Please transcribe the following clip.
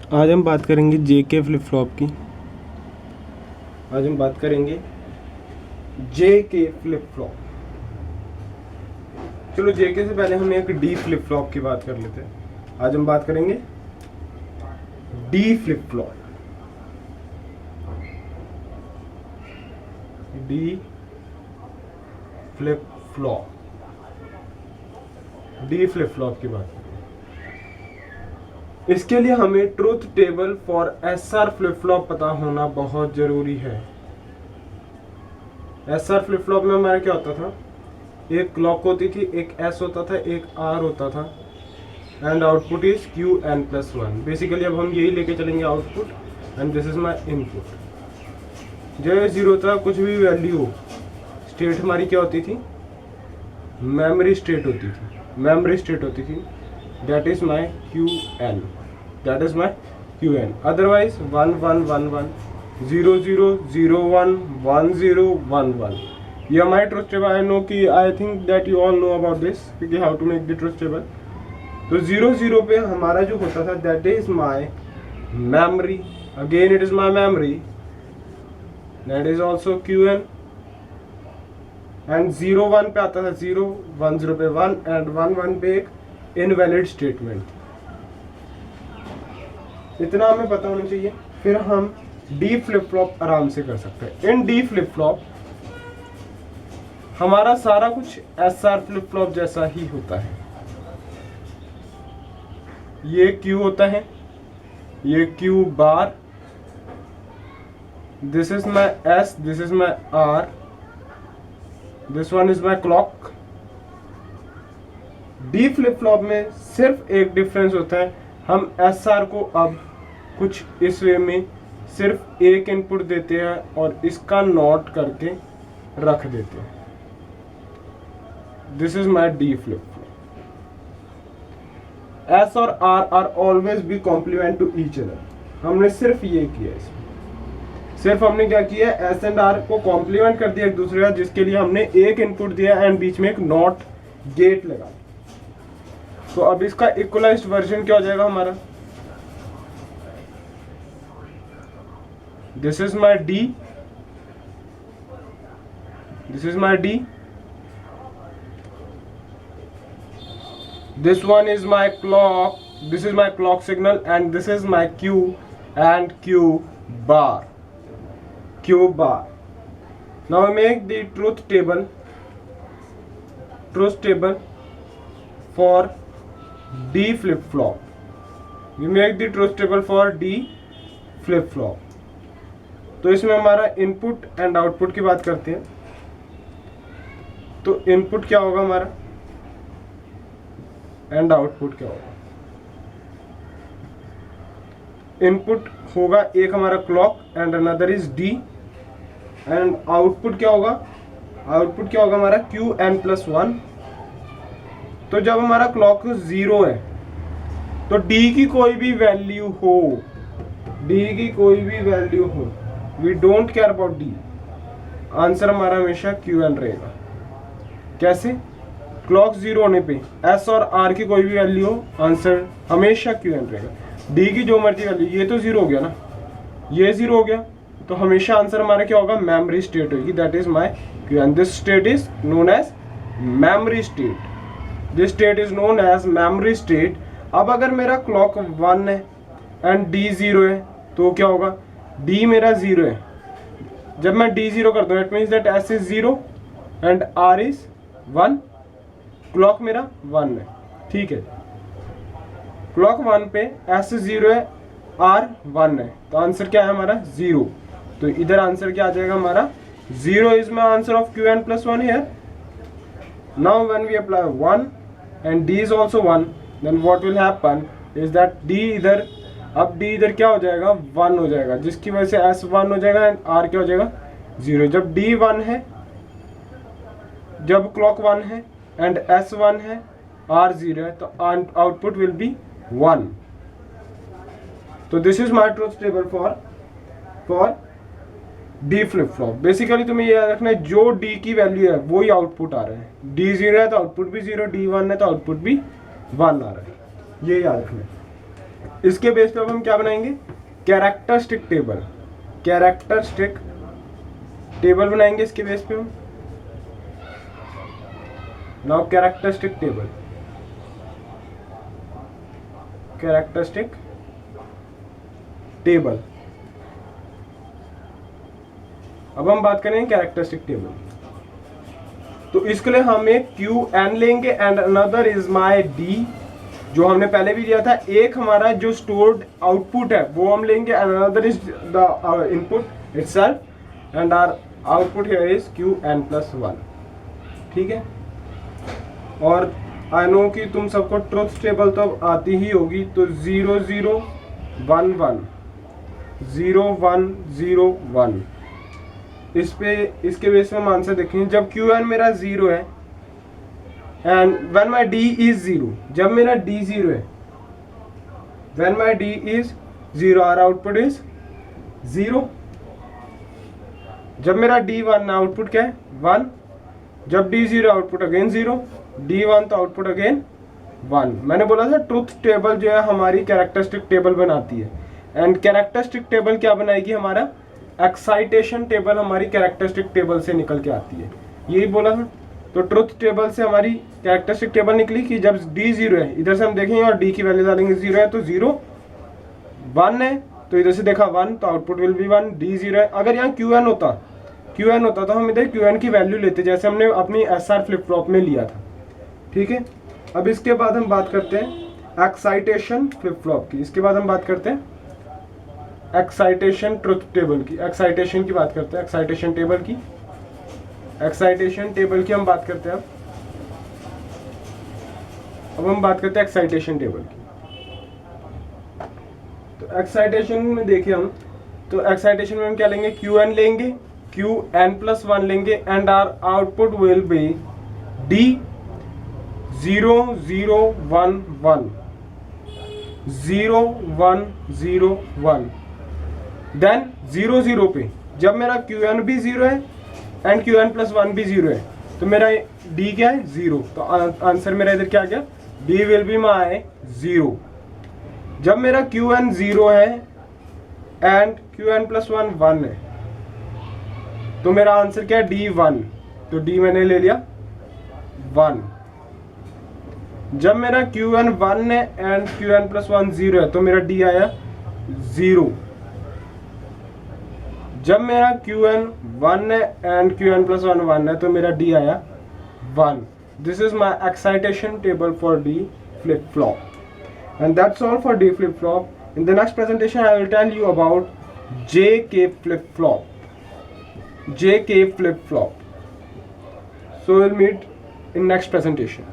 आज हम बात करेंगे जेके फ्लिप फ्लॉप की। आज हम बात करेंगे जेके फ्लिप फ्लॉप। चलो जेके से पहले हम एक डी फ्लिप फ्लॉप की बात कर लेते हैं। आज हम बात करेंगे D flip flop. D flip flop, D flip flop की बात करें। इसके लिए हमें truth table for SR flip flop पता होना बहुत जरूरी है। एसआर फ्लिप फ्लॉप में हमारा क्या होता था, एक क्लॉक होती थी, एक एस होता था, एक आर होता था, and output is Q N plus one. Basically अब हम यही लेके चलेंगे output, and this is my input. जब जीरो था, कुछ भी वैल्यू हो, स्टेट हमारी क्या होती थी, मेमोरी स्टेट होती थी, मेमोरी स्टेट होती थी। That is my Q N, that is my Q N. Otherwise 1 1 1 1 0 0 0 1 1 0 1 1। ये हमारी ट्रुथ टेबल। आई नो कि I think that you all know about this, क्योंकि how to make the truth table. तो 0 0 पे हमारा जो होता था that is my memory, again it is my memory, that is also Q N. And 0 1 पे आता था 0, 1 0 पे 1, एंड 1 1 पे एक इनवैलिड स्टेटमेंट। इतना हमें पता होना चाहिए, फिर हम डी फ्लिप फ्लॉप आराम से कर सकते हैं। इन डी फ्लिप फ्लॉप हमारा सारा कुछ एस आर फ्लिप फ्लॉप जैसा ही होता है। ये क्यू होता है, ये Q bar, this is my S, this is my R, this one is my clock. D flip flop में सिर्फ एक डिफरेंस होता है, हम एस आर को अब कुछ इस वे में सिर्फ एक इनपुट देते हैं और इसका नोट करके रख देते हैं। This is my D flip flop. S और R always be complement to each other. हमने सिर्फ ये किया इसमें, सिर्फ हमने क्या किया, एस एंड आर को कॉम्प्लीमेंट कर दिया एक दूसरे का, जिसके लिए हमने एक इनपुट दिया एंड बीच में एक नॉट गेट लगा। तो अब इसका इक्वलाइज्ड वर्जन क्या हो जाएगा हमारा, this is my D, this is my D, this one is my clock, this is my clock signal, and this is my Q and Q bar, Q bar. Now I make the truth table for D flip flop. We make the truth table for D flip flop. तो इसमें हमारा input and output की बात करते हैं। तो input क्या होगा हमारा एंड आउटपुट क्या होगा। इनपुट होगा एक हमारा clock and another is D, and output क्या होगा, आउटपुट क्या होगा हमारा क्यू एन प्लस वन। तो जब हमारा क्लॉक 0 है तो डी की कोई भी वैल्यू हो, डी की कोई भी वैल्यू हो, we don't care about D, answer हमारा हमेशा क्यू एन रहेगा। कैसे, क्लॉक 0 होने पे एस और आर की कोई भी वैल्यू हो, आंसर हमेशा क्यू एन रहेगा। डी की जो मर्जी वैल्यू, ये तो 0 हो गया ना, ये 0 हो गया, तो हमेशा आंसर हमारा क्या होगा, मेमोरी स्टेट होगी, that is my Q N. This state is known as memory state, this state is known as memory state. अब अगर मेरा क्लॉक 1 है एंड डी 0 है तो क्या होगा, डी मेरा 0 है, जब मैं डी 0 करता हूँ it means that S is 0 and R is 1, clock मेरा 1 है, ठीक है। क्लॉक 1 पे एस 0 है, आर 1 है, तो आंसर क्या है हमारा 0। तो इधर आंसर क्या आ जाएगा हमारा 0 is my answer of Q N plus 1 here. Now when we apply 1 and D is also 1, then what will happen is that D इधर, अब डी इधर क्या हो जाएगा 1 हो जाएगा, जिसकी वजह से एस 1 हो जाएगा एंड आर क्या हो जाएगा 0। जब डी 1 है, जब क्लॉक 1 है एंड एस 1 है, आर 0 है, तो आउटपुट विल बी 1। तो this is my truth table for D flip flop. Basically तुम्हें याद रखना है, जो डी की वैल्यू है वही आउटपुट आ रहा है। डी 0 है तो आउटपुट भी 0, डी 1 है तो आउटपुट भी 1 आ रहा है, ये याद रखना है। इसके बेस पे अब हम क्या बनाएंगे, कैरेक्टरिस्टिक टेबल, कैरेक्टरिस्टिक टेबल बनाएंगे इसके बेस पे हम। Now characteristic table, characteristic table. अब हम बात करेंगे कैरेक्टरिस्टिक टेबल। तो इसके लिए हम एक क्यू एन लेंगे and another is my D, जो हमने पहले भी दिया था। एक हमारा जो स्टोर्ड आउटपुट है वो हम लेंगे and another is the input itself and our output here is Q N plus one. ठीक है, और आई नो कि तुम सबको ट्रुथ टेबल तो आती ही होगी। तो 0 0 1 1 0 1 0 1, इस पे इसके बेस में हम आंसर देखेंगे। जब क्यू एन मेरा 0 है and when my D is 0, जब मेरा डी 0 है, when my D is 0 our output is 0। जब मेरा डी 1 आउटपुट क्या है 1, जब डी 0 आउटपुट अगेन 0, डी 1 तो आउटपुट अगेन 1। मैंने बोला था ट्रुथ टेबल जो है हमारी कैरेक्टरिस्टिक टेबल बनाती है, एंड कैरेक्टरिस्टिक टेबल क्या बनाएगी, हमारा एक्साइटेशन टेबल हमारी कैरेक्टरिस्टिक टेबल से निकल के आती है, यही बोला था। तो ट्रुथ टेबल से हमारी कैरेक्टरिस्टिक टेबल निकली कि जब डी 0 है, इधर से हम देखेंगे और डी की वैल्यू डालेंगे 0 है तो 0, 1 है तो इधर से देखा 1 तो आउटपुट विल बी 1, डी 0 है। अगर यहाँ क्यू एन होता तो हम इधर क्यू एन की वैल्यू लेते, जैसे हमने अपनी एस आर फ्लिप फ्लॉप में लिया था। ठीक है, अब इसके बाद हम बात करते हैं एक्साइटेशन फ्लिप फ्लॉप की। इसके बाद हम बात करते हैं एक्साइटेशन ट्रुथ टेबल की, एक्साइटेशन की बात करते हैं, एक्साइटेशन टेबल की, एक्साइटेशन टेबल की हम बात करते हैं। अब हम बात करते हैं एक्साइटेशन टेबल की। तो एक्साइटेशन में देखिए हम, तो एक्साइटेशन में हम क्या लेंगे, क्यू एन लेंगे, क्यू एन प्लस 1 लेंगे and our output will be D 0 0 1 1 0 1 0 1। Then 0 0 पे जब मेरा क्यू एन भी 0 है एंड क्यू एन प्लस 1 भी 0 है तो मेरा डी क्या है 0, तो आंसर मेरा इधर क्या आ गया, डी विल बी माई 0। जब मेरा क्यू एन 0 है एंड क्यू एन प्लस 1 1 है तो मेरा आंसर क्या है, डी 1, तो डी मैंने ले लिया 1। जब मेरा क्यू एन 1 है एंड क्यू एन प्लस 1 0 है तो मेरा डी आया 0। जब मेरा क्यू एन 1 है एंड क्यू एन प्लस 1 1 है तो मेरा डी आया 1। This is my excitation table for D flip flop and that's all for D flip flop. In the next presentation I will tell you about J K flip flop, J K flip flop. So we'll meet in next presentation.